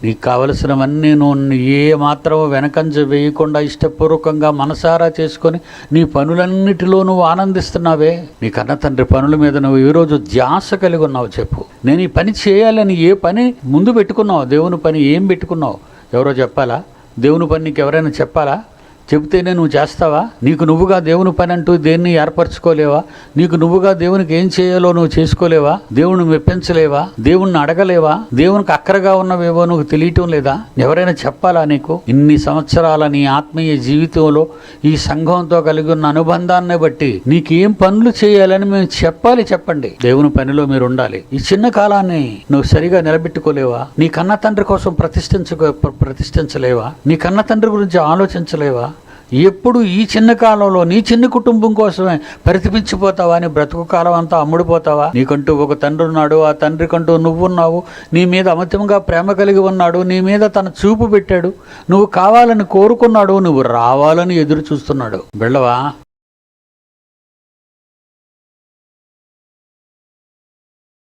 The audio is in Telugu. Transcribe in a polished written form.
నీకు కావలసినవన్నీ నువ్వు ఏ మాత్రం వెనకంజ వేయకుండా ఇష్టపూర్వకంగా మనసారా చేసుకొని నీ పనులన్నిటిలో నువ్వు ఆనందిస్తున్నావే. నీ కన్న తండ్రి పనుల మీద నువ్వు ఈరోజు ధ్యాస కలిగి ఉన్నావు చెప్పు. నేను ఈ పని చేయాలని ఏ పని ముందు పెట్టుకున్నావు? దేవుని పని ఏం పెట్టుకున్నావు? ఎవరో చెప్పాలా? దేవుని పని నీకు ఎవరైనా చెప్పాలా? చెబితేనే నువ్వు చేస్తావా? నీకు నువ్వుగా దేవుని పని అంటూ దేన్ని ఏర్పరచుకోలేవా? నీకు నువ్వుగా దేవునికి ఏం చేయాలో నువ్వు చేసుకోలేవా? దేవుని మెప్పించలేవా? దేవుణ్ణి అడగలేవా? దేవునికి అక్కరగా ఉన్నవేవో నువ్వు తెలియటం లేదా? ఎవరైనా చెప్పాలా నీకు? ఇన్ని సంవత్సరాల నీ ఆత్మీయ జీవితంలో ఈ సంఘంతో కలిగి ఉన్న అనుబంధాన్ని బట్టి నీకేం పనులు చేయాలని మేము చెప్పాలి. చెప్పండి. దేవుని పనిలో మీరు ఉండాలి. ఈ చిన్న కాలాన్ని నువ్వు సరిగా నిలబెట్టుకోలేవా? నీ కన్న తండ్రి కోసం ప్రతిష్ఠించలేవా? నీ కన్న తండ్రి గురించి ఆలోచించలేవా? ఎప్పుడు ఈ చిన్న కాలంలో నీ చిన్న కుటుంబం కోసమే పరితపించిపోతావా? నీ బ్రతుకు కాలం అంతా అమ్ముడిపోతావా? నీకంటూ ఒక తండ్రి ఉన్నాడు. ఆ తండ్రికంటూ నువ్వున్నావు. నీ మీద అమితంగా ప్రేమ కలిగి ఉన్నాడు. నీ మీద తన చూపు పెట్టాడు. నువ్వు కావాలని కోరుకున్నాడు. నువ్వు రావాలని ఎదురు చూస్తున్నాడు. వెళ్ళవా?